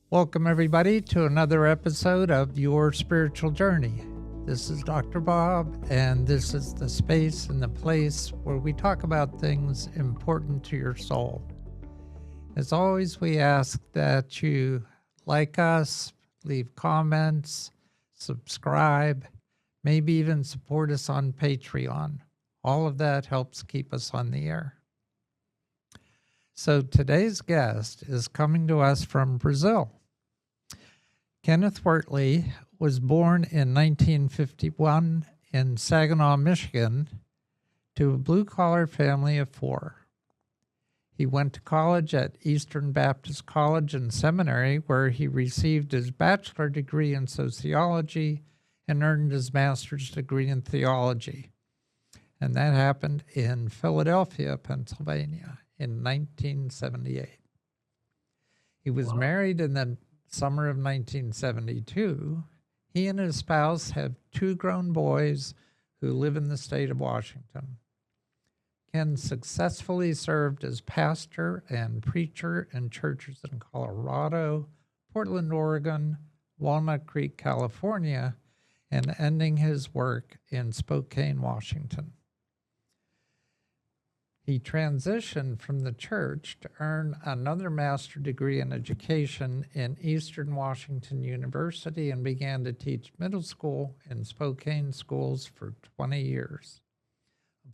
Welcome, everybody, to another episode of Your Spiritual Journey. This is Dr. Bob, and this is the space and the place where we talk about things important to your soul. As always, we ask that you like us, leave comments, subscribe, maybe even support us on Patreon. All of that helps keep us on the air. So today's guest is coming to us from Brazil. Kenneth Wortley was born in 1951 in Saginaw, Michigan, to a blue-collar family of four. He went to college at Eastern Baptist College and Seminary, where he received his bachelor degree in sociology and earned his master's degree in theology. And that happened in Philadelphia, Pennsylvania in 1978. He was married in the summer of 1972. He and his spouse have two grown boys who live in the state of Washington. Ken successfully served as pastor and preacher in churches in Colorado, Portland, Oregon, Walnut Creek, California, and ending his work in Spokane, Washington. He transitioned from the church to earn another master's degree in education in Eastern Washington University and began to teach middle school in Spokane Schools for 20 years.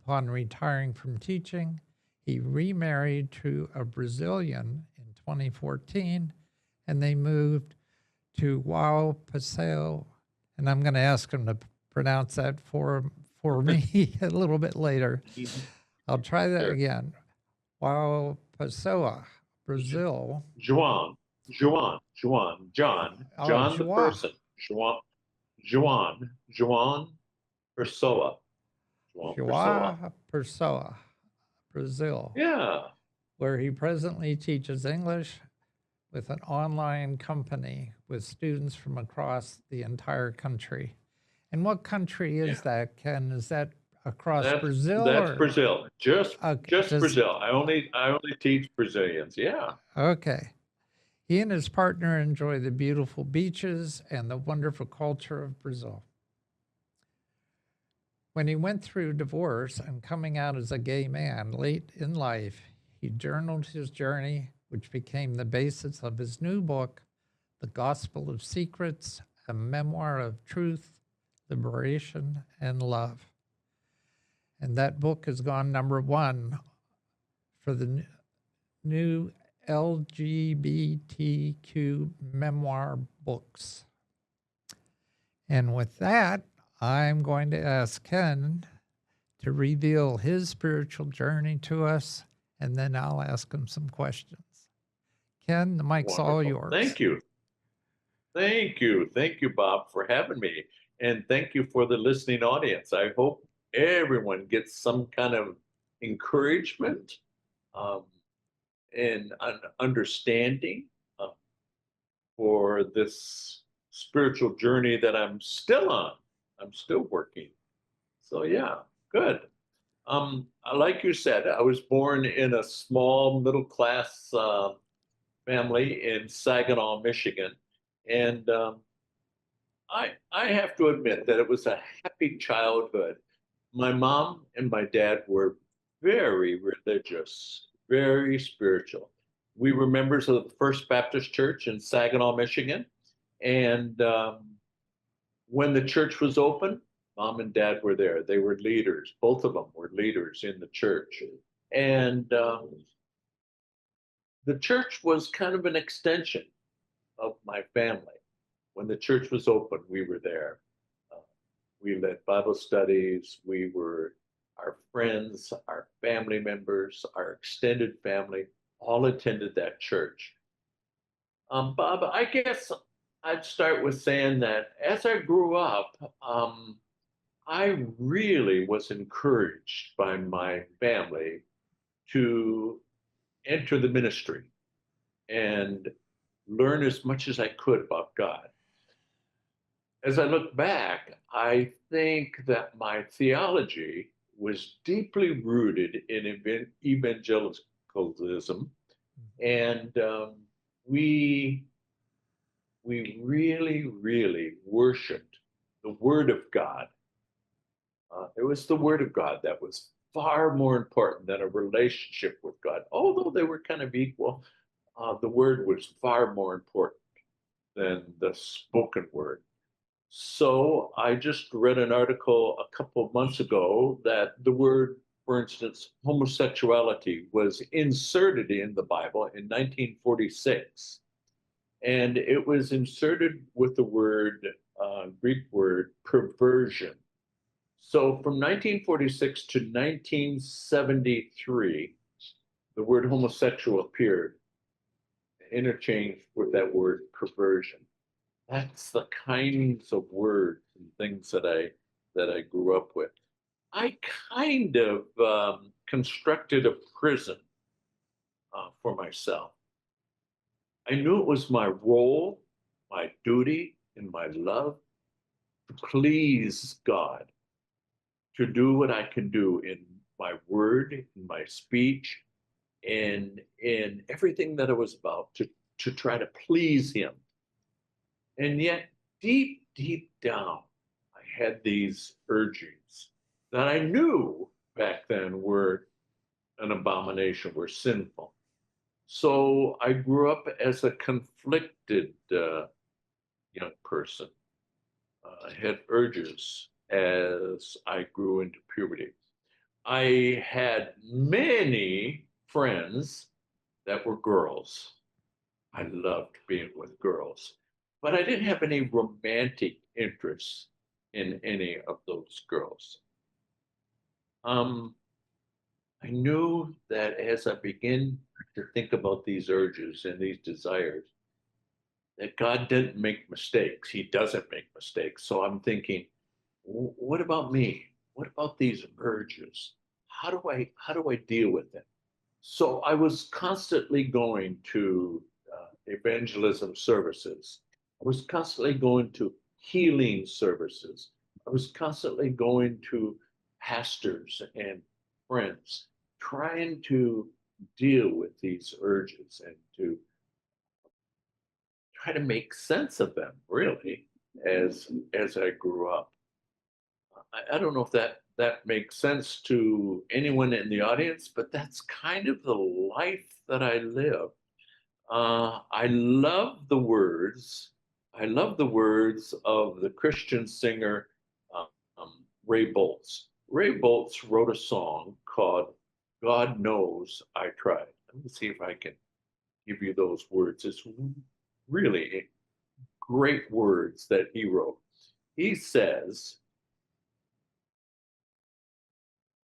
Upon retiring from teaching, he remarried to a Brazilian in 2014, and they moved to Joao Pessoa, and I'm going to ask him to pronounce that for me a little bit later. I'll try that again. Joao Pessoa, Brazil. John the person. Joao Pessoa. Joao Pessoa, Brazil. Yeah. Where he presently teaches English with an online company with students from across the entire country. And what country is that, Ken? Is that across Brazil? That's Brazil. Just Brazil. I only teach Brazilians. Yeah. Okay. He and his partner enjoy the beautiful beaches and the wonderful culture of Brazil. When he went through divorce and coming out as a gay man late in life, he journaled his journey, which became the basis of his new book, The Gospel of Secrets, a memoir of truth, liberation, and love. And that book has gone #1 for the new LGBTQ memoir books. And with that, I'm going to ask Ken to reveal his spiritual journey to us, and then I'll ask him some questions. Ken, the mic's all yours. Thank you. Thank you. Thank you, Bob, for having me. And thank you for the listening audience. I hope everyone gets some kind of encouragement and an understanding for this spiritual journey that I'm still on. I'm still working. So yeah, good. Like you said, I was born in a small middle-class family in Saginaw, Michigan. And I have to admit that it was a happy childhood. My mom and my dad were very religious, very spiritual. We were members of the First Baptist Church in Saginaw, Michigan. And when the church was open, Mom and Dad were there. They were leaders. Both of them were leaders in the church. And the church was kind of an extension of my family. When the church was open, we were there. We led Bible studies. We were our friends, our family members, our extended family, all attended that church. Bob, I guess I'd start with saying that as I grew up, I really was encouraged by my family to enter the ministry and learn as much as I could about God. As I look back, I think that my theology was deeply rooted in evangelicalism, and we we really, really worshiped the Word of God. It was the Word of God that was far more important than a relationship with God. Although they were kind of equal, the Word was far more important than the spoken word. So I just read an article a couple of months ago that the word, for instance, homosexuality was inserted in the Bible in 1946. And it was inserted with the word, Greek word, perversion. So from 1946 to 1973, the word homosexual appeared, interchanged with that word perversion. That's the kinds of words and things that I grew up with. I kind of constructed a prison for myself. I knew it was my role, my duty, and my love to please God, to do what I can do in my word, in my speech, and in everything that I was about to try to please Him. And yet, deep, deep down, I had these urgings that I knew back then were an abomination, were sinful. So I grew up as a conflicted young person. I had urges as I grew into puberty. I had many friends that were girls. I loved being with girls, but I didn't have any romantic interests in any of those girls. Um, I knew that as I began to think about these urges and these desires, that God didn't make mistakes. He doesn't make mistakes. So I'm thinking, what about me? What about these urges? How do I deal with them? So I was constantly going to evangelism services. I was constantly going to healing services. I was constantly going to pastors and friends, trying to deal with these urges and to try to make sense of them, really, as I grew up. I don't know if that makes sense to anyone in the audience, but that's kind of the life that I live. I love the words. I love the words of the Christian singer Ray Boltz. Ray Boltz wrote a song called "God Knows I Tried." Let me see if I can give you those words. It's really great words that he wrote. He says,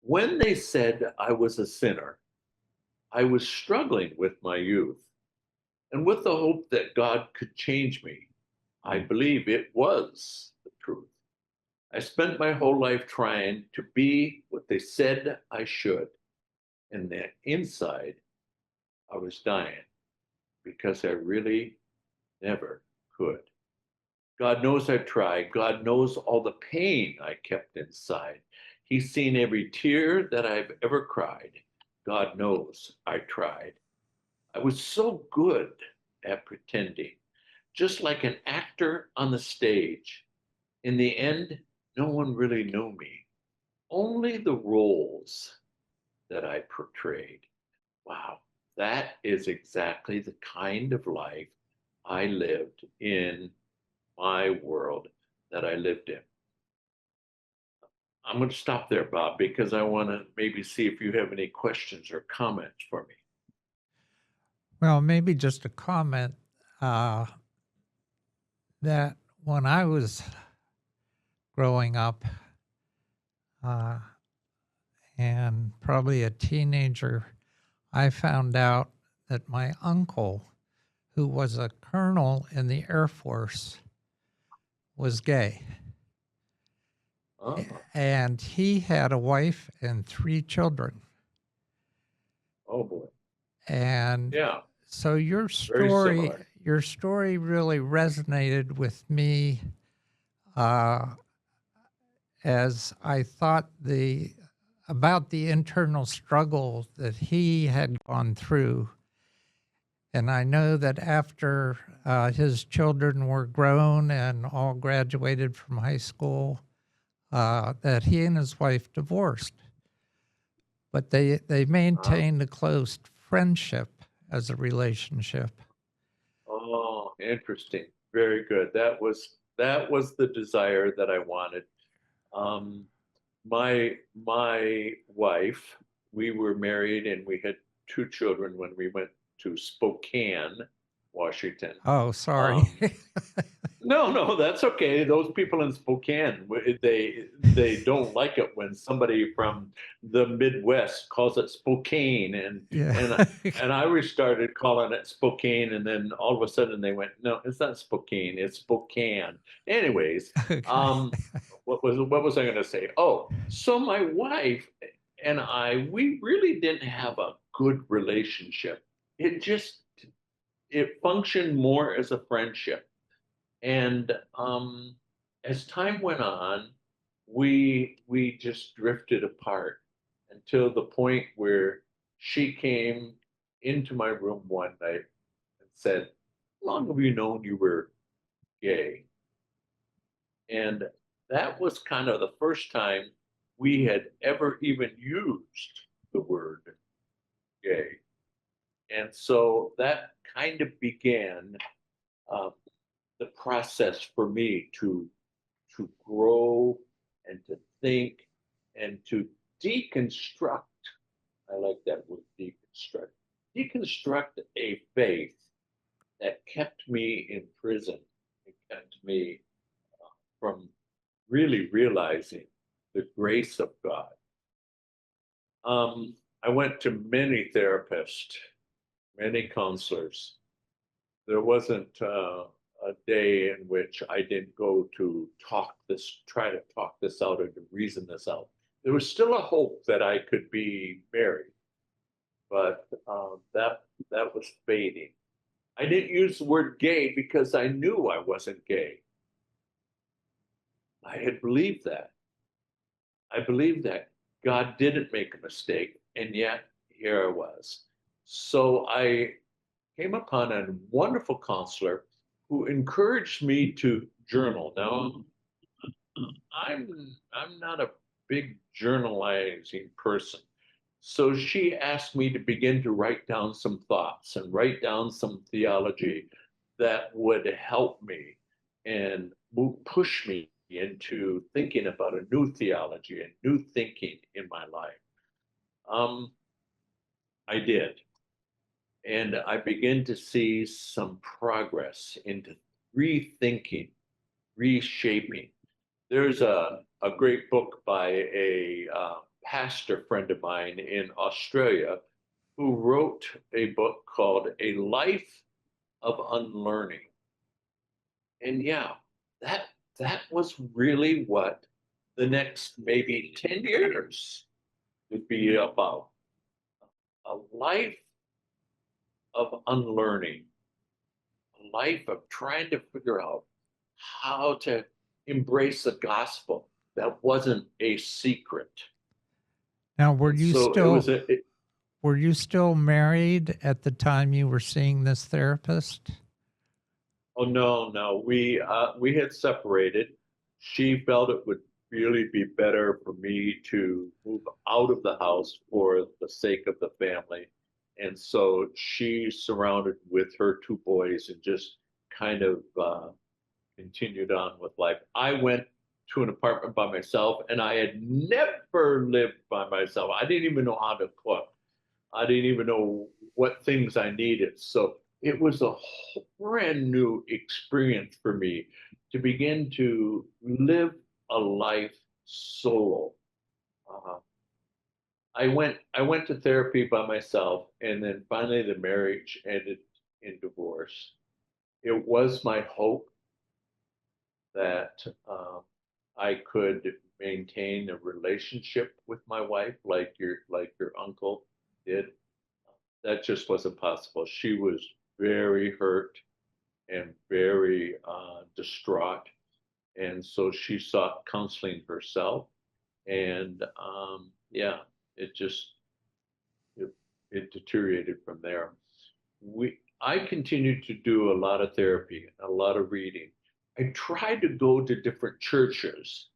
"When they said I was a sinner, I was struggling with my youth. And with the hope that God could change me, I believe it was the truth. I spent my whole life trying to be what they said I should. And that inside, I was dying because I really never could. God knows I tried. God knows all the pain I kept inside. He's seen every tear that I've ever cried. God knows I tried. I was so good at pretending, just like an actor on the stage. In the end, no one really knew me, only the roles that I portrayed. Wow, that is exactly the kind of life I lived in my world that I lived in. I'm going to stop there, Bob, because I want to maybe see if you have any questions or comments for me. Well, maybe just a comment that when I was growing up uh, and probably a teenager, I found out that my uncle, who was a colonel in the Air Force, was gay. Oh, And he had a wife and 3 children. oh boy. And Yeah, so your very similar. story really resonated with me as I thought about the internal struggle that he had gone through. And I know that after his children were grown and all graduated from high school, that he and his wife divorced. But they maintained a close friendship as a relationship. Oh, interesting. Very good. That was the desire that I wanted. My wife, we were married and we had two children when we went to Spokane, Washington. Oh, sorry. Um, no, that's okay. Those people in Spokane, they don't like it when somebody from the Midwest calls it Spokane, Yeah. and I started calling it Spokane, and then all of a sudden they went, no, it's not Spokane, it's Spokane. Anyways, Okay. what was I going to say? Oh, so my wife and we really didn't have a good relationship. It functioned more as a friendship. And as time went on, we just drifted apart until the point where she came into my room one night and said, "How long have you known you were gay?" And that was kind of the first time we had ever even used the word gay. And so that kind of began um, the process for me to grow and to think and to deconstruct. I like that word, deconstruct. Deconstruct a faith that kept me in prison. It kept me from really realizing the grace of God. I went to many therapists, many counselors. There wasn't a day in which I didn't go to try to talk this out or to reason this out. There was still a hope that I could be married, but that was fading. I didn't use the word gay because I knew I wasn't gay. I had believed that. I believed that God didn't make a mistake, and yet here I was. So I came upon a wonderful counselor who encouraged me to journal. Now, I'm not a big journalizing person. So she asked me to begin to write down some thoughts and write down some theology that would help me and push me into thinking about a new theology and new thinking in my life. Um, I did. And I began to see some progress into rethinking, reshaping. There's a great book by a pastor friend of mine in Australia who wrote a book called A Life of Unlearning. And yeah, that that was really what the next maybe 10 years would be about. A life of unlearning, a life of trying to figure out how to embrace the gospel that wasn't a secret. Now, And so it was were you still married at the time you were seeing this therapist? oh no, we had separated. She felt it would really be better for me to move out of the house for the sake of the family. And so she surrounded with her two boys and just kind of continued on with life. I went to an apartment by myself and I had never lived by myself. I didn't even know how to cook. I didn't even know what things I needed. So it was a brand new experience for me to begin to live a life solo. Uh, I went to therapy by myself, and then finally the marriage ended in divorce. It was my hope that I could maintain a relationship with my wife like your uncle did. That just wasn't possible. She was very hurt and very distraught, and so she sought counseling herself. And yeah, it just it, it deteriorated from there. I continued to do a lot of therapy, a lot of reading. I tried to go to different churches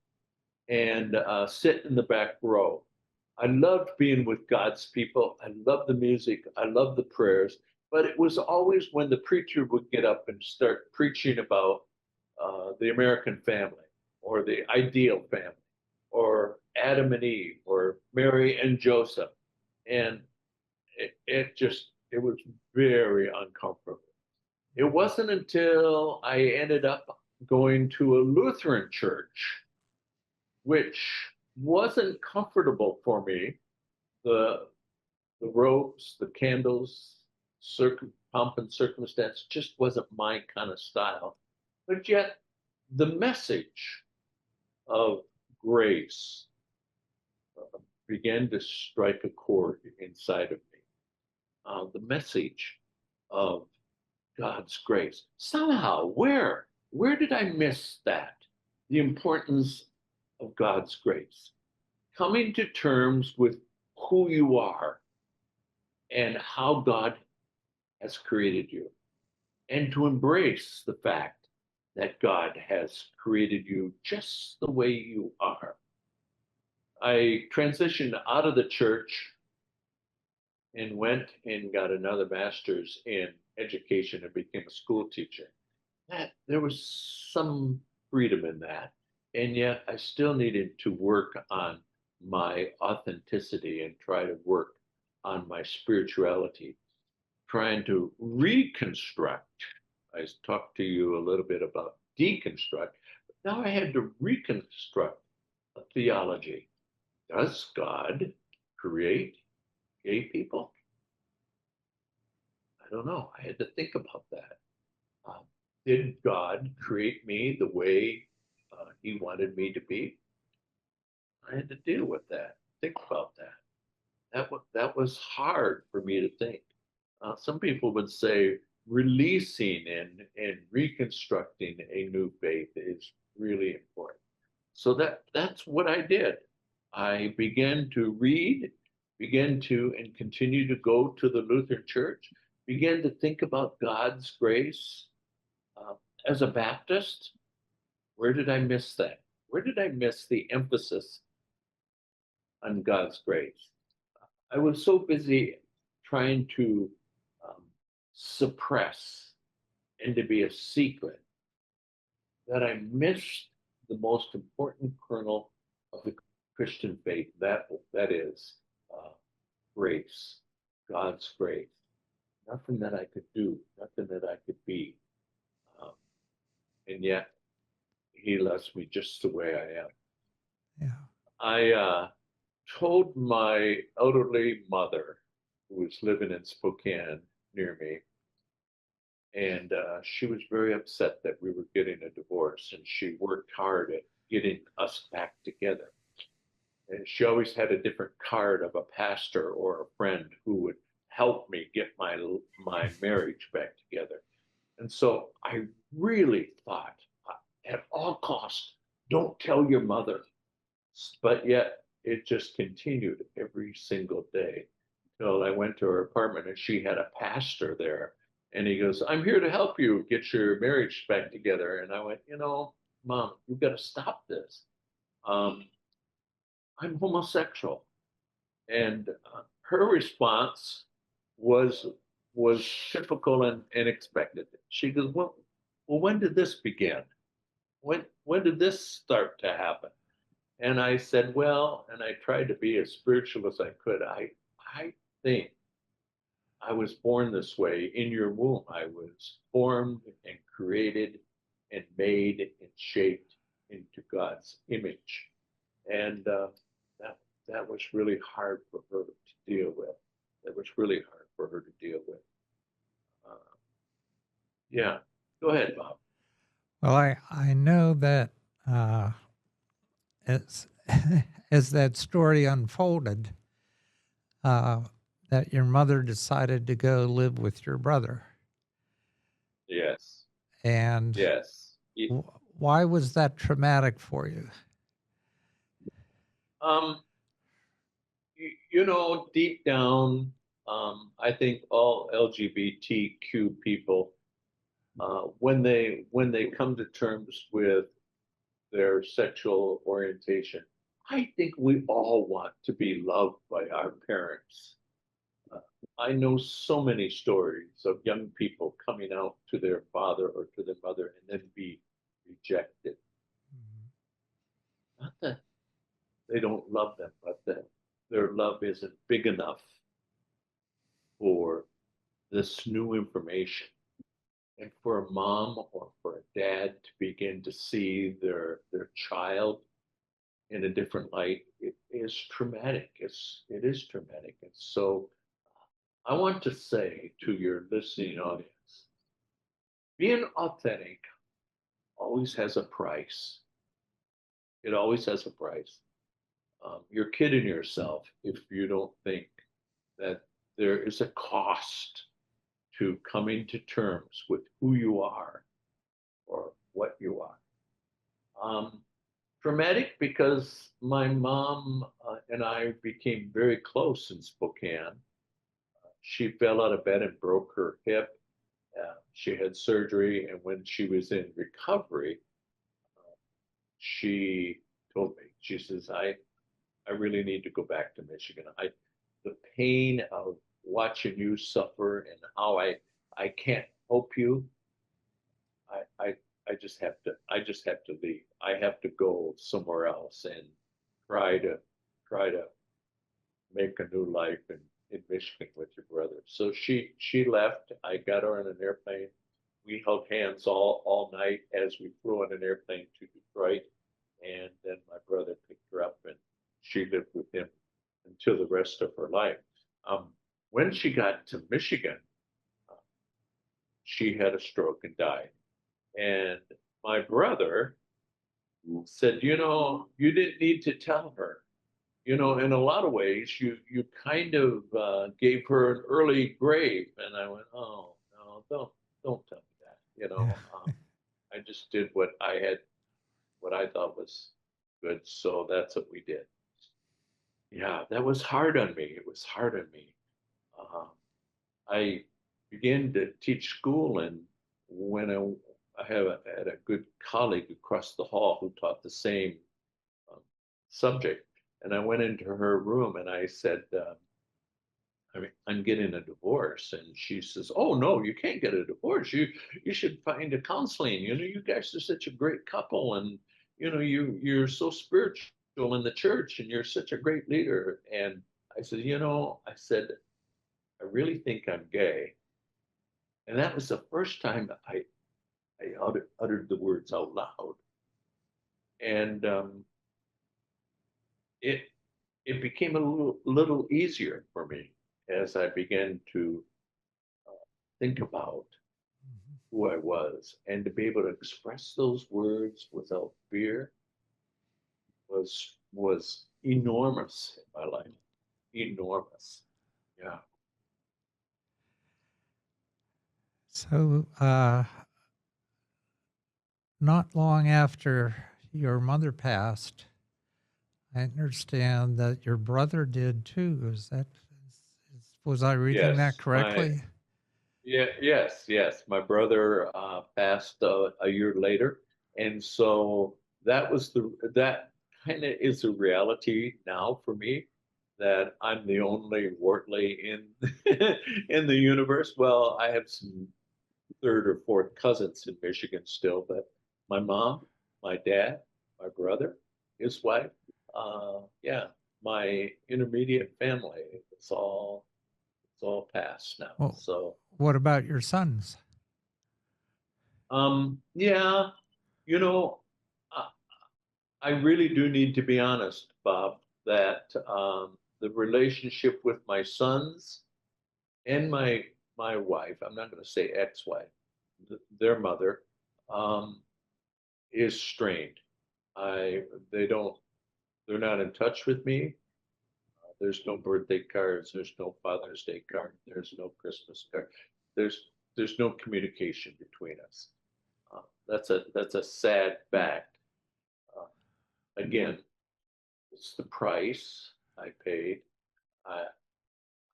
and sit in the back row. I loved being with God's people. I loved the music. I loved the prayers. But it was always when the preacher would get up and start preaching about the American family or the ideal family or Adam and Eve or Mary and Joseph. And it was very uncomfortable. It wasn't until I ended up going to a Lutheran church, which wasn't comfortable for me. The the robes, the candles, pomp and circumstance just wasn't my kind of style. But yet the message of grace began to strike a chord inside of me. The message of God's grace. Somehow, where did I miss that? The importance of God's grace. Coming to terms with who you are and how God has created you, and to embrace the fact that God has created you just the way you are. I transitioned out of the church and went and got another master's in education and became a school teacher. That there was some freedom in that, and yet I still needed to work on my authenticity and try to work on my spirituality, trying to reconstruct. I talked to you a little bit about deconstruct, but now I had to reconstruct a theology. Does God create gay people? I don't know. I had to think about that. Um, did God create me the way He wanted me to be? I had to deal with that, think about that. That was hard for me to think. Some people would say releasing and reconstructing a new faith is really important. So that's what I did. I began to read, began to and continue to go to the Lutheran Church, began to think about God's grace. Uh, as a Baptist, where did I miss that? Where did I miss the emphasis on God's grace? I was so busy trying to um, suppress and to be a secret that I missed the most important kernel of the Christian faith. That is grace, God's grace. Nothing that I could do, nothing that I could be, um, and yet He loves me just the way I am. Yeah. I told my elderly mother, who was living in Spokane near me, and she was very upset that we were getting a divorce, and she worked hard at getting us back together. And she always had a different card of a pastor or a friend who would help me get my marriage back together. And so I really thought, at all costs, don't tell your mother. But yet it just continued every single day until I went to her apartment and she had a pastor there. And he goes, I'm here to help you get your marriage back together. And I went, Mom, you've got to stop this. Um, I'm homosexual. And her response was was typical and expected. She goes, well, when did this begin? When did this start to happen? And I said, well, and I tried to be as spiritual as I could. I think I was born this way in your womb. I was formed and created and made and shaped into God's image. And that was really hard for her to deal with. That was really hard for her to deal with. Uh, yeah, go ahead, Bob. Well, I know that as as that story unfolded, uh, that your mother decided to go live with your brother. Yes, And yes. why was that traumatic for you? Um, deep down, I think all LGBTQ people, when they come to terms with their sexual orientation, I think we all want to be loved by our parents. Uh, I know so many stories of young people coming out to their father or to their mother and then be rejected. Not that they don't love them, but that their love isn't big enough for this new information. And for a mom or for a dad to begin to see their child in a different light, it is traumatic. It is traumatic. And so I want to say to your listening audience, being authentic always has a price. It always has a price. You're kidding yourself if you don't think that there is a cost to coming to terms with who you are or what you are. Traumatic because my mom and I became very close in Spokane. She fell out of bed and broke her hip. She had surgery, and when she was in recovery, she told me, she says, I really need to go back to Michigan. The pain of watching you suffer and how I can't help you. I, I, I just have to leave. I have to go somewhere else and try to make a new life in Michigan with your brother. So she left. I got her on an airplane. We held hands all night as we flew on an airplane to Detroit. And then my brother picked her up and she lived with him until the rest of her life. When she got to Michigan, uh, she had a stroke and died. And my brother said, you didn't need to tell her. In a lot of ways, you kind of gave her an early grave. And I went, oh no, don't tell me that. I just did what I thought was good. So that's what we did. Yeah, that was hard on me. It was hard on me. Um, I began to teach school, and when had a good colleague across the hall who taught the same um, subject, and I went into her room and I said, I'm getting a divorce, and she says, "Oh no, you can't get a divorce. You should find a counseling. You guys are such a great couple, and you're so spiritual in the church, and you're such a great leader." And I said, I said, I really think I'm gay. And that was the first time I uttered the words out loud. And it it became a little easier for me as I began to think about who I was, and to be able to express those words without fear was enormous in my life. Enormous. Yeah. So, not long after your mother passed, I understand that your brother did too. Was I reading that Yes. correctly? Yes. My brother passed a year later, and so that kind of is a reality now for me, that I'm the only Wortley in in the universe. Well, I have some third or fourth cousins in Michigan still, but my mom, my dad, my brother, his wife, yeah, my intermediate family, it's all past now. Well, So what about your sons? yeah, you know, I, I really do need to be honest, Bob, that the relationship with my sons and my wife, I'm not going to say ex-wife, their mother, um, is strained. I they don't they're not in touch with me. There's no birthday cards. There's no Father's Day card. There's no Christmas card. There's no communication between us. That's a sad fact. Uh, Again, it's the price I paid. I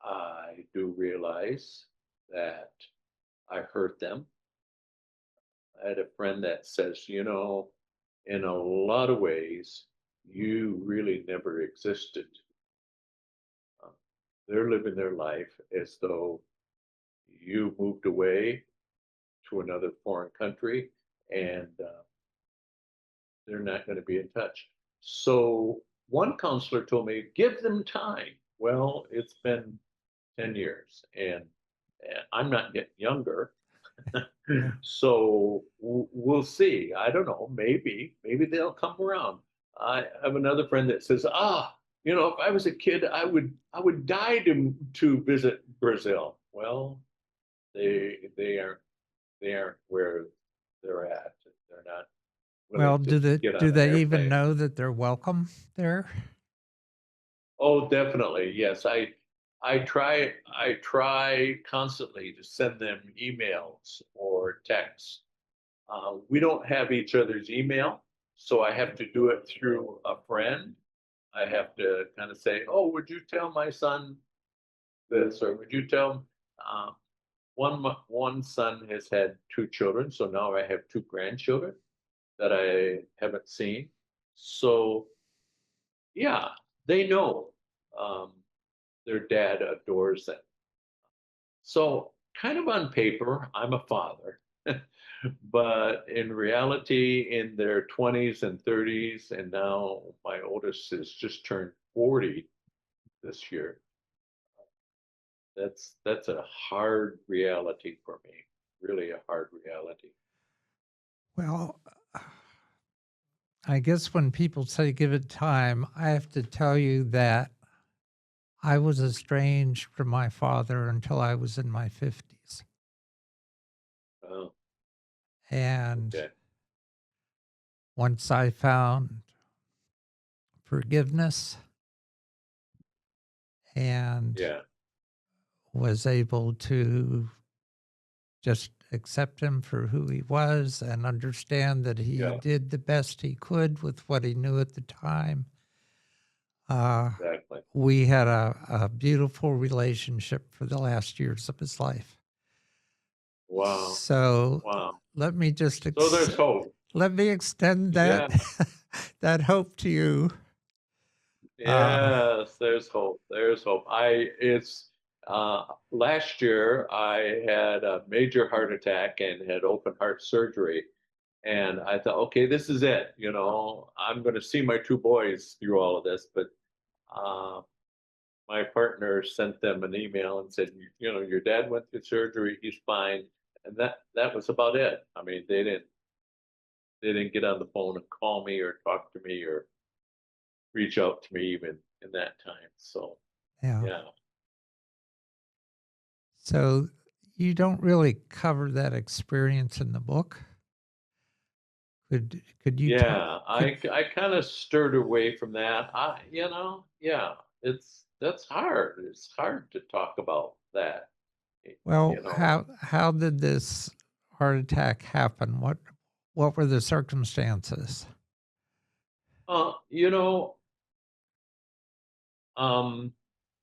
I do realize that I hurt them. I had a friend that says, in a lot of ways, you really never existed. Uh, they're living their life as though you moved away to another foreign country and they're not going to be in touch. So one counselor told me, give them time. Well, it's been 10 years and I'm not getting younger. Yeah. So we'll see. I don't know. Maybe they'll come around. I have another friend that says, if I was a kid, I would die to visit Brazil. Well, they aren't where they're at. They're not Well, willing to get on do an they even airplane. know that they're welcome there? Oh, definitely. Yes. I try constantly to send them emails or texts. We don't have each other's email, so I have to do it through a friend. I have to kind of say, "Oh, would you tell my son this?" Or would you tell him? One son has had two children, so now I have two grandchildren that I haven't seen. So yeah, they know um, their dad adores them. So kind of on paper, I'm a father. But in reality, in their 20s and 30s, and now my oldest has just turned 40 this year. That's a hard reality for me, really a hard reality. Well, I guess when people say give it time, I have to tell you that I was estranged from my father until I was in my 50s. Oh, And okay. once I found forgiveness and Yeah, was able to just accept him for who he was and understand that he yeah, did the best he could with what he knew at the time. Uh, exactly. we had a beautiful relationship for the last years of his life. Wow, So wow. let me just So there's hope. let me extend that Yeah, that hope to you. Uh, yes, there's hope. There's hope. Last year I had a major heart attack and had open heart surgery. And I thought, okay, this is it. I'm going to see my two boys through all of this. But uh, my partner sent them an email and said, your dad went through surgery. He's fine. And that was about it. I mean, they didn't get on the phone and call me or talk to me or reach out to me even in that time. So yeah. yeah. So you don't really cover that experience in the book. Could you tell? Yeah, Could I kind of stirred away from that. Yeah, that's hard. It's hard to talk about that. well, You know, how did this heart attack happen? What were the circumstances? uh, you know, um,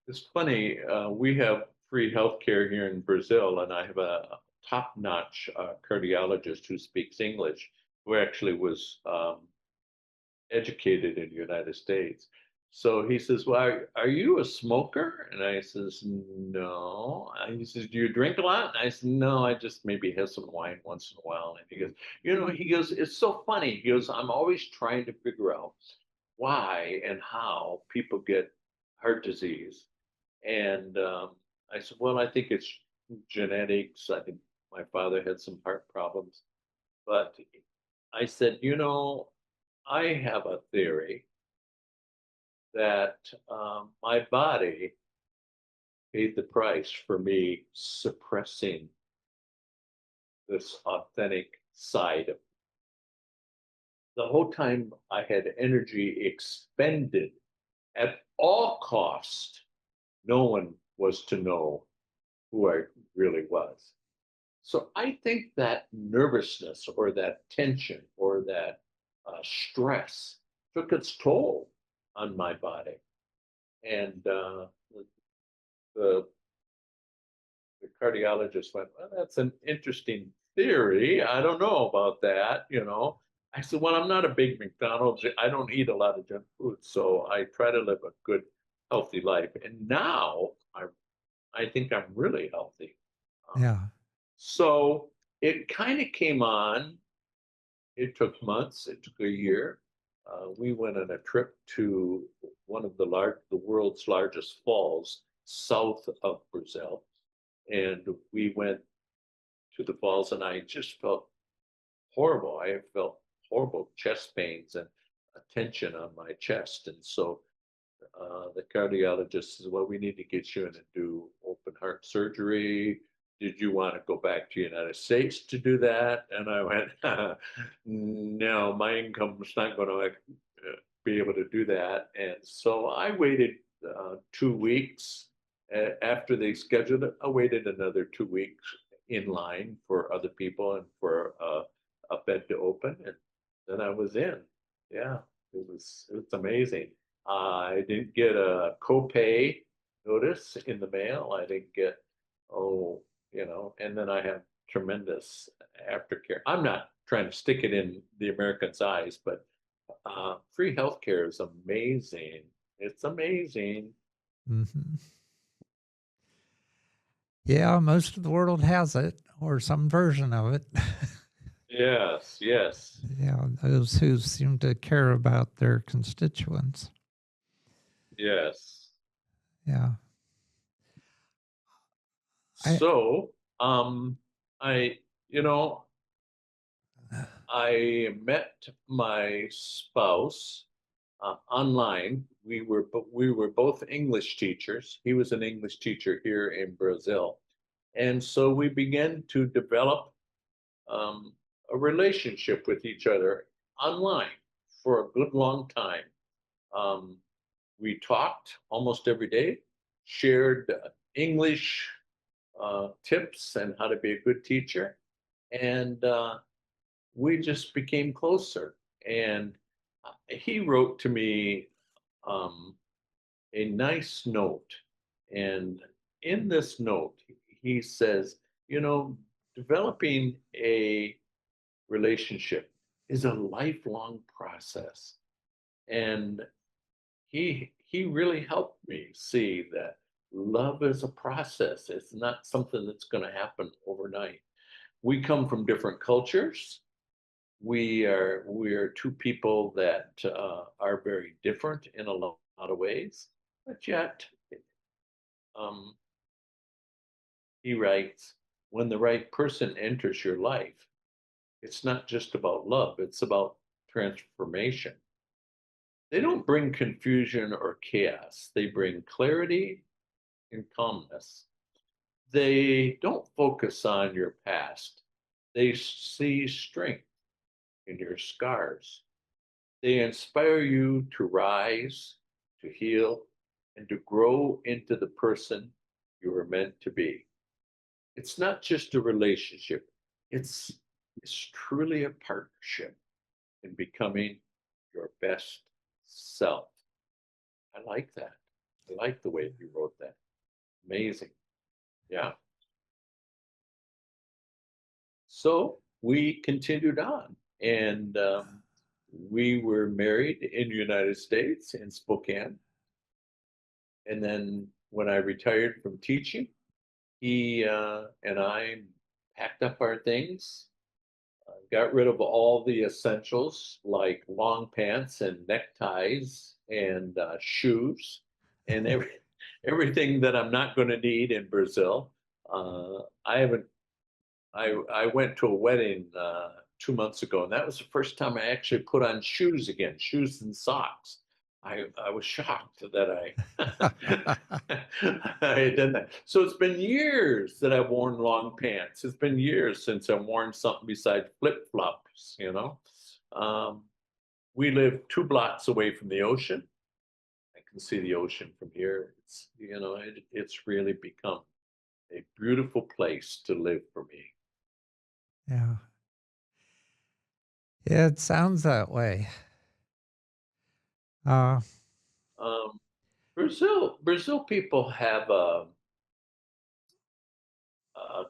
it's funny. We have free healthcare here in Brazil, and I have a top-notch cardiologist who speaks English, who actually was educated in the United States. So he says, "Well, are you a smoker?" And I says, "No." And he says, "Do you drink a lot?" And I said, "No, I just maybe have some wine once in a while." And he goes, "It's so funny." He goes, "I'm always trying to figure out why and how people get heart disease." And I said, "Well, I think it's genetics. I think my father had some heart problems." But I said, I have a theory that my body paid the price for me suppressing this authentic side of the whole time I had energy expended at all cost. No one was to know who I really was. So I think that nervousness or that tension or that stress took its toll on my body. And the the cardiologist went, well, that's an interesting theory. I don't know about that, you know. I said, well, I'm not a big McDonald's. I don't eat a lot of junk food, so I try to live a good, healthy life. And now I think I'm really healthy. Um, Yeah. so it kind of came on. It took months. It took a year. We went on a trip to one of the world's largest falls south of Brazil, and we went to the falls, and I just felt horrible. I felt horrible chest pains and a tension on my chest, and so the cardiologist says, well, we need to get you in and do open heart surgery. Did you want to go back to the United States to do that? And I went, no, my income's not going to be able to do that. And so I waited 2 weeks. After they scheduled it, I waited another 2 weeks in line for other people and for a bed to open. And then I was in. Yeah, it was amazing. I didn't get a copay notice in the mail. I didn't get, oh, and then I have tremendous aftercare. I'm not trying to stick it in the Americans' eyes, but free healthcare is amazing. It's amazing. Hmm. Yeah, most of the world has it, or some version of it. Yes, yes, Yeah, those who seem to care about their constituents. yes. Yeah. I So, I, you know, I met my spouse online. We were both English teachers. He was an English teacher here in Brazil, and so we began to develop um, a relationship with each other online for a good long time. Um, we talked almost every day, shared English tips and how to be a good teacher, and we just became closer. And he wrote to me um, a nice note. And in this note, he says, developing a relationship is a lifelong process. And he really helped me see that love is a process. It's not something that's going to happen overnight. We come from different cultures. We are two people that are very different in a lot of ways, but yet um, he writes, when the right person enters your life, it's not just about love, it's about transformation. They don't bring confusion or chaos, they bring clarity and calmness. They don't focus on your past, they see strength in your scars. They inspire you to rise, to heal, and to grow into the person you were meant to be. It's not just a relationship, it's, it's truly a partnership in becoming your best self. I like that. I like the way you wrote that. Amazing. Yeah. So we continued on, and we were married in the United States in Spokane. And then when I retired from teaching, he and I packed up our things, got rid of all the essentials like long pants and neckties and shoes and everything that I'm not going to need in Brazil. I haven't. I went to a wedding 2 months ago, and that was the first time I actually put on shoes again, shoes and socks. I was shocked that I had done that. So it's been years that I've worn long pants. It's been years since I've worn something besides flip flops. Um, we live 2 blocks away from the ocean. I can see the ocean from here. It's really become a beautiful place to live for me. yeah. Yeah, it sounds that way. Uh, Um, Brazil people have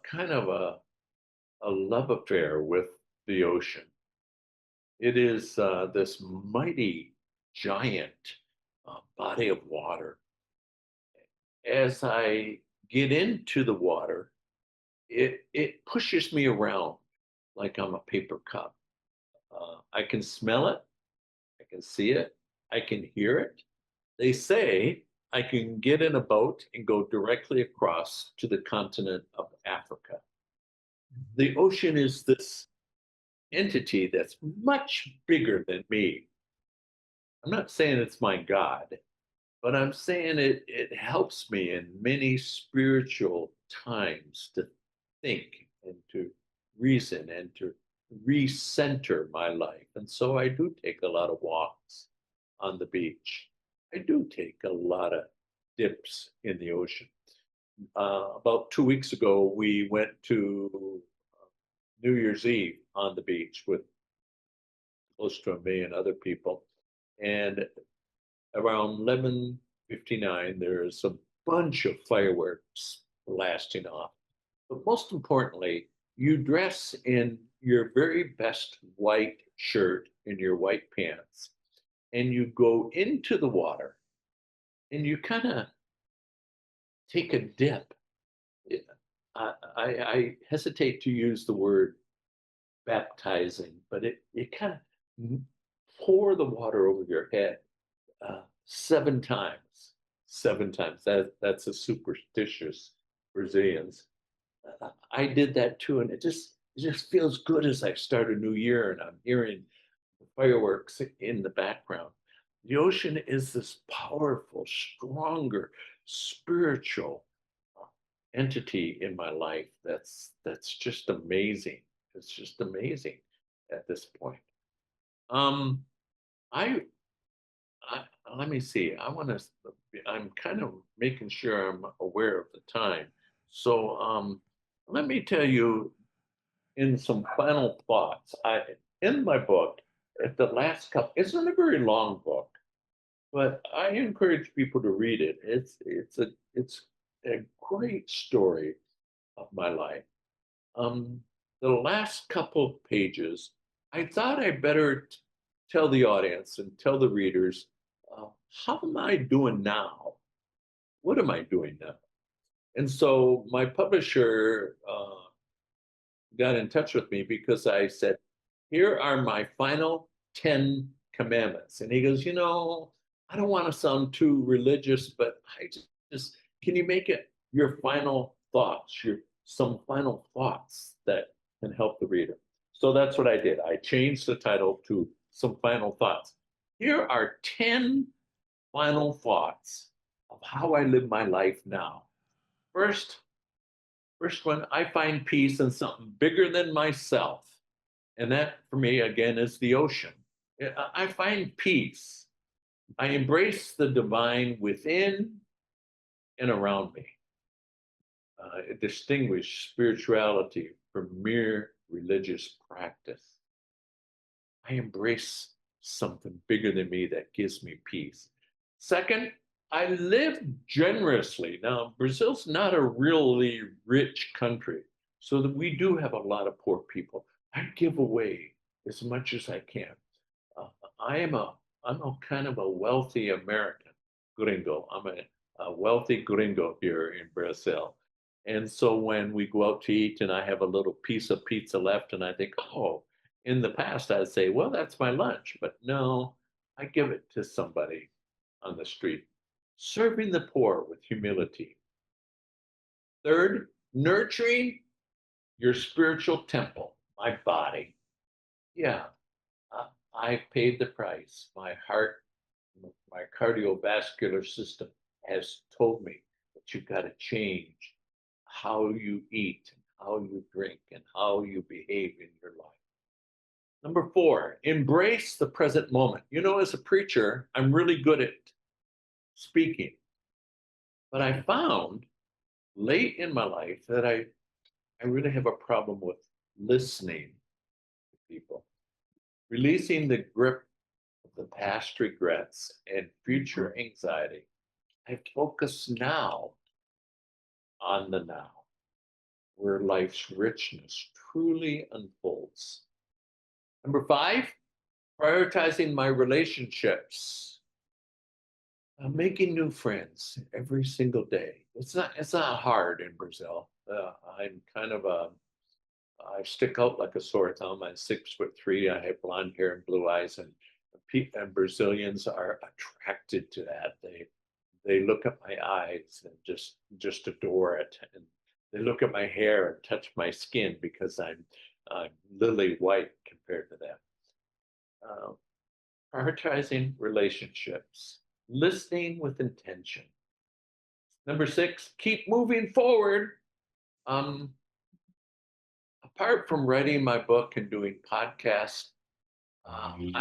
kind of a love affair with the ocean. It is this mighty, giant body of water. As I get into the water, it pushes me around like I'm a paper cup. I can smell it, I can see it, I can hear it. They say I can get in a boat and go directly across to the continent of Africa. The ocean is this entity that's much bigger than me. I'm not saying it's my God, but I'm saying it helps me in many spiritual times to think and to reason and to recenter my life. And so I do take a lot of walks on the beach. I do take a lot of dips in the ocean. About 2 weeks ago, we went to New Year's Eve on the beach with close to 1 million other people. And around 11:59, there's a bunch of fireworks blasting off. But most importantly, you dress in your very best white shirt and your white pants, and you go into the water and you kind of take a dip. I hesitate to use the word baptizing, but it kind of pour the water over your head 7 times. 7 times. That's a superstitious Brazilians. I did that too, and it just feels good as I start a new year, and I'm hearing the fireworks in the background. The ocean is this powerful, stronger, spiritual entity in my life that's just amazing. It's just amazing at this point. Um, I, I let me see. I want to. I'm kind of making sure I'm aware of the time. So let me tell you in some final thoughts. I in my book at the last couple. It's not a very long book, but I encourage people to read it. It's a great story of my life. Um, the last couple of pages, I thought I better tell the audience and tell the readers, how am I doing now? What am I doing now? And so my publisher got in touch with me because I said, here are my final 10 commandments. And he goes, I don't want to sound too religious, but just can you make it your final thoughts, some final thoughts that can help the reader? So that's what I did. I changed the title to Some Final Thoughts. Here are 10 final thoughts of how I live my life now. First one, I find peace in something bigger than myself. And that for me, again, is the ocean. I find peace. I embrace the divine within and around me. Distinguish spirituality from mere religious practice. I embrace something bigger than me that gives me peace. Second, I live generously. Now, Brazil's not a really rich country, so that we do have a lot of poor people. I give away as much as I can. Uh, I am I'm a kind of a wealthy American gringo. I'm a wealthy gringo here in Brazil. And so when we go out to eat and I have a little piece of pizza left and I think, oh, in the past I'd say, well, that's my lunch. But no, I give it to somebody on the street. Serving the poor with humility. Third, nurturing your spiritual temple, my body. Yeah, I've paid the price. My heart, my cardiovascular system has told me that you've got to change how you eat, and how you drink, and how you behave in your life. Number four, embrace the present moment. As a preacher, I'm really good at speaking, but I found late in my life that I really have a problem with listening to people, releasing the grip of the past regrets and future anxiety. I focus now on the now. where life's richness truly unfolds. Number 5, prioritizing my relationships. I'm making new friends every single day. It's not hard in Brazil. I'm kind of I stick out like a sore thumb. I'm 6'3". I have blonde hair and blue eyes, and Brazilians are attracted to that. They look at my eyes and just adore it, and they look at my hair and touch my skin because I'm lily white compared to them. Uh, Prioritizing relationships, listening with intention. Number 6, keep moving forward. Um, Apart from writing my book and doing podcasts, I'm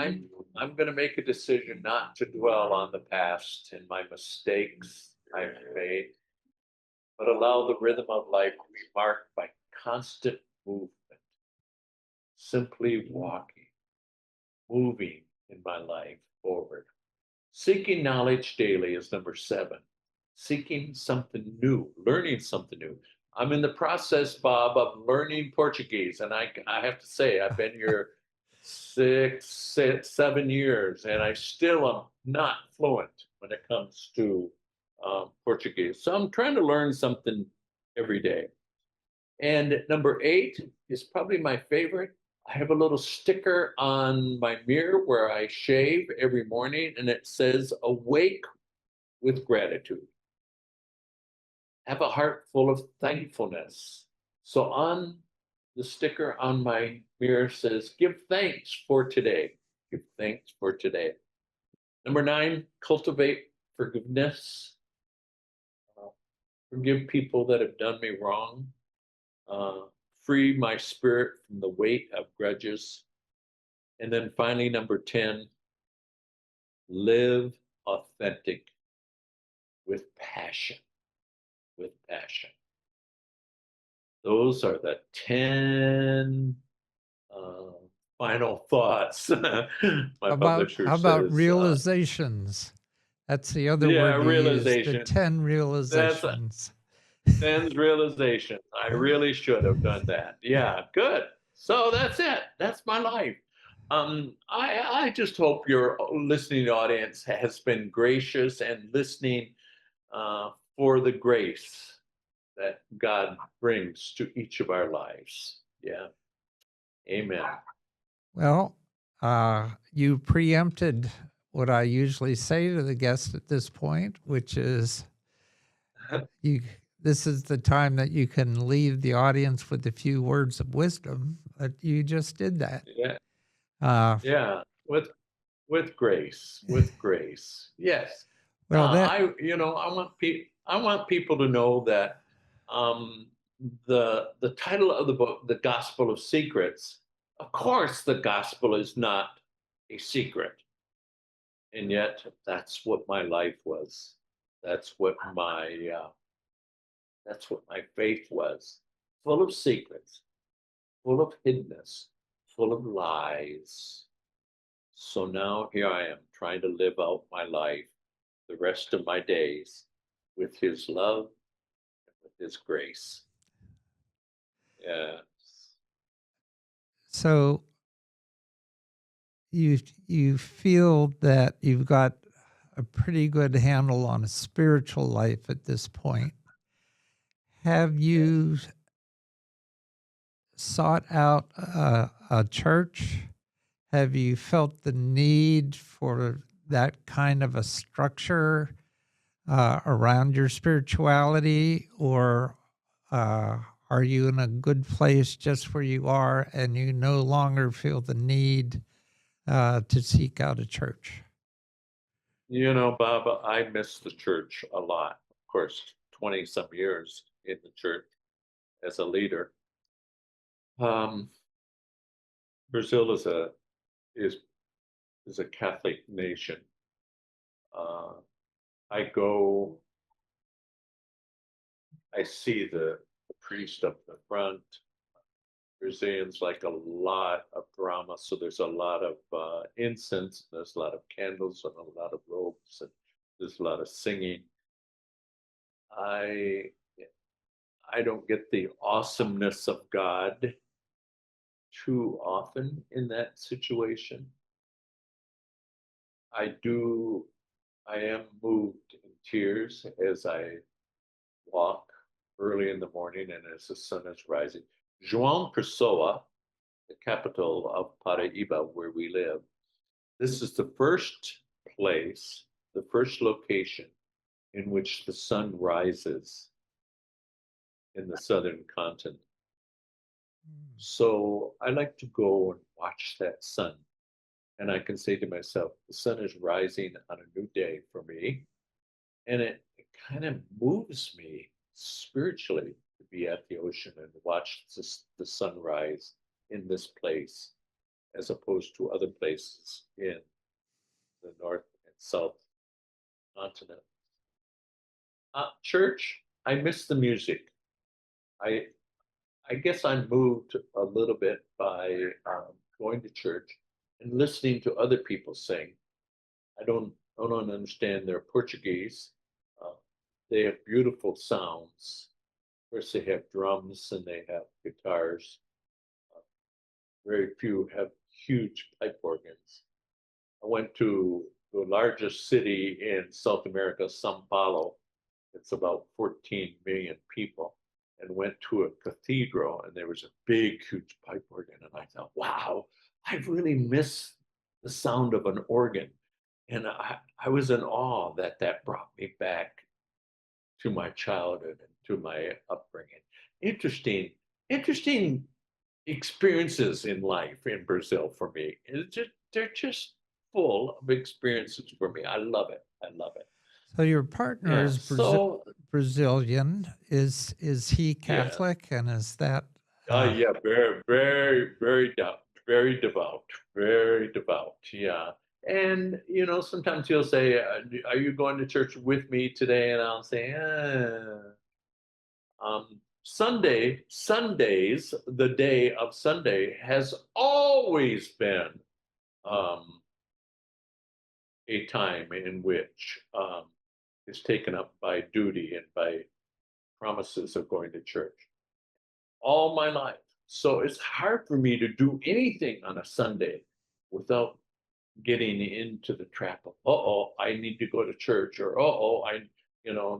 going to make a decision not to dwell on the past and my mistakes I've made, but allow the rhythm of life to be marked by constant movement, simply walking, moving in my life forward. Seeking knowledge daily is number 7. Seeking something new, learning something new. I'm in the process, Bob, of learning Portuguese, and I have to say I've been here 7 years, and I still am not fluent when it comes to Portuguese. So I'm trying to learn something every day. And number 8 is probably my favorite. I have a little sticker on my mirror where I shave every morning, and it says, "Awake with gratitude." Have a heart full of thankfulness. So on the sticker on my mirror says, "Give thanks for today." Give thanks for today. Number 9, cultivate forgiveness. Forgive people that have done me wrong. Uh, Free my spirit from the weight of grudges. And then finally, number 10, live authentic with passion. With passion. Those are the 10 final thoughts. My publisher How about says, realizations? That's the other yeah, word you use, the realization. 10 That's realizations. 10's realization. I really should have done that. Yeah, good. So that's it. That's my life. I just hope your listening audience has been gracious and listening for the grace that God brings to each of our lives. Yeah. Amen. Well, you preempted what I usually say to the guest at this point, which is this is the time that you can leave the audience with a few words of wisdom, but you just did that. Yeah. Uh, Yeah. With grace. With grace. Yes. well, that I want people to know that um, the title of the book, The Gospel of Secrets, of course, the gospel is not a secret, and yet that's what my life was. That's what my faith was, full of secrets, full of hiddenness, full of lies. So now here I am trying to live out my life, the rest of my days, with His love and with His grace. Yeah. so you feel that you've got a pretty good handle on a spiritual life at this point. Have you sought out a church? Have you felt the need for that kind of a structure around your spirituality, or are you in a good place just where you are and you no longer feel the need to seek out a church? You know, Bob, I miss the church a lot. Of course, 20 some years in the church as a leader. Um, Brazil is is a Catholic nation. Uh, I go, I see the priest up the front. Brazilians like a lot of drama, so there's a lot of incense, there's a lot of candles, and a lot of robes, and there's a lot of singing. I I don't get the awesomeness of God too often in that situation. I do, I am moved in tears as I walk early in the morning and as the sun is rising. Joao Pessoa, the capital of Paraíba, where we live, this is the first place, the first location in which the sun rises in the southern continent. So I like to go and watch that sun. And I can say to myself, the sun is rising on a new day for me. And it kind of moves me spiritually to be at the ocean and watch the sunrise in this place as opposed to other places in the north and south continent. Church, I miss the music. I I guess I'm moved a little bit by going to church and listening to other people sing. I don't understand their Portuguese. Uh, they have beautiful sounds. Of course, they have drums and they have guitars. Uh, Very few have huge pipe organs. I went to the largest city in South America, Sao Paulo. It's about 14 million people, and went to a cathedral, and there was a big, huge pipe organ. And I thought, wow, I really miss the sound of an organ. And I was in awe that that brought me back to my childhood and to my upbringing. Interesting experiences in life in Brazil for me. They're just full of experiences for me. I love it. I love it. So your partner Yeah. is So Brazilian. Is he yeah. Catholic, and is that? Uh, Yeah. Very devout. Very devout. Yeah. And sometimes he'll say, "Are you going to church with me today?" And I'll say, Sundays, the day of Sunday has always been um, a time in which is taken up by duty and by promises of going to church all my life. So it's hard for me to do anything on a Sunday without getting into the trap of, I need to go to church, or,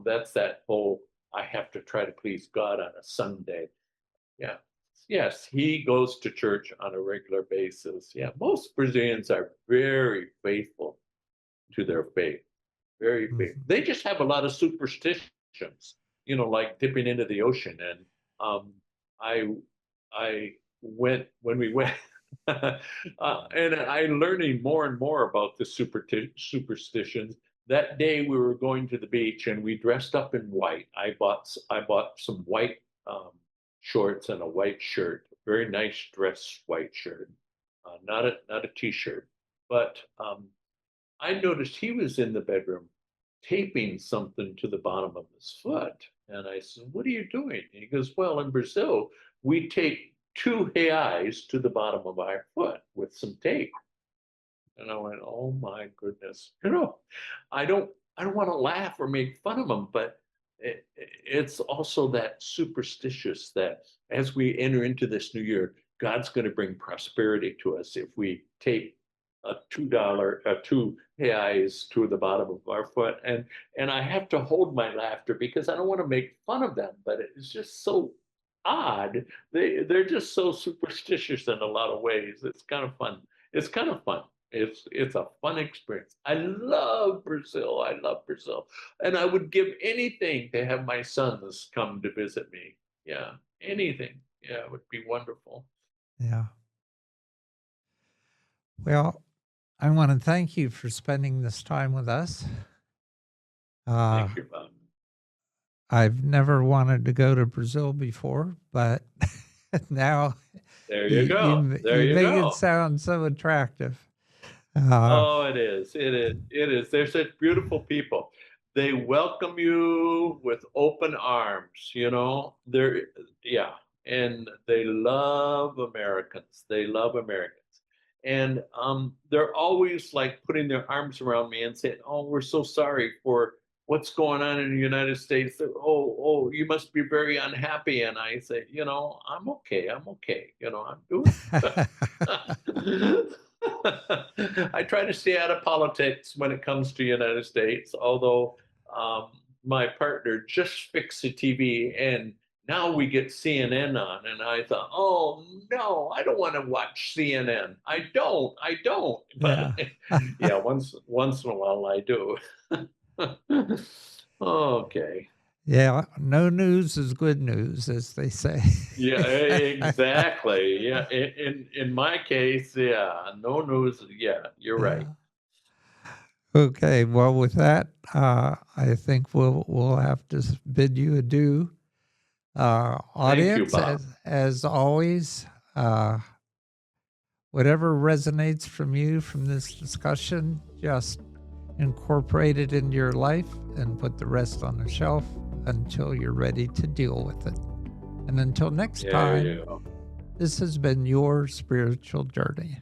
that's that whole, I have to try to please God on a Sunday. Yeah. Yes, he goes to church on a regular basis. Yeah, most Brazilians are very faithful to their faith. Very faithful. mhm. They just have a lot of superstitions, like dipping into the ocean. And I I went when we went and I learning more and more about the superstitions. That day we were going to the beach and we dressed up in white. I bought some white shorts and a white shirt, very nice dress white shirt, not a t-shirt. But I noticed he was in the bedroom taping something to the bottom of his foot. And I said, "What are you doing?" And he goes, "Well, in Brazil, we tape 2 reais to the bottom of our foot with some tape." And I went, "Oh my goodness." I don't want to laugh or make fun of him, but it's also that superstitious that as we enter into this new year, God's going to bring prosperity to us if we take a two reais to the bottom of our foot. And I have to hold my laughter because I don't want to make fun of them, but it's just so odd. They're just so superstitious in a lot of ways. It's kind of fun. It's kind of fun. It's a fun experience. I love Brazil. I love Brazil. And I would give anything to have my sons come to visit me. Yeah, anything. Yeah, it would be wonderful. Yeah. Well, I want to thank you for spending this time with us. Uh, Thank you, Bob. I've never wanted to go to Brazil before, but now There you you, go. you, There you you make it go. sound so attractive. Uh, Oh, it is. It is. It is. They're such beautiful people. They welcome you with open arms, They're, yeah. And they love Americans. They love Americans. And they're always like putting their arms around me and saying, "Oh, we're so sorry for what's going on in the United States? Oh, you must be very unhappy. And I say, I'm okay. I'm okay. I'm doing. I try to stay out of politics when it comes to United States, although my partner just fixed the TV and now we get CNN on. And I thought, oh no, I don't want to watch CNN. I don't. But Yeah. yeah, once in a while I do. Okay. Yeah, no news is good news, as they say. Yeah, exactly. Yeah, in my case, yeah, no news. Yeah, you're right. Yeah. Okay, well, with that, I think we'll have to bid you adieu. Thank you, Audience, Bob. as always, whatever resonates from you from this discussion, just incorporate it into your life and put the rest on the shelf until you're ready to deal with it. And until next There time, you go. this has been your spiritual journey.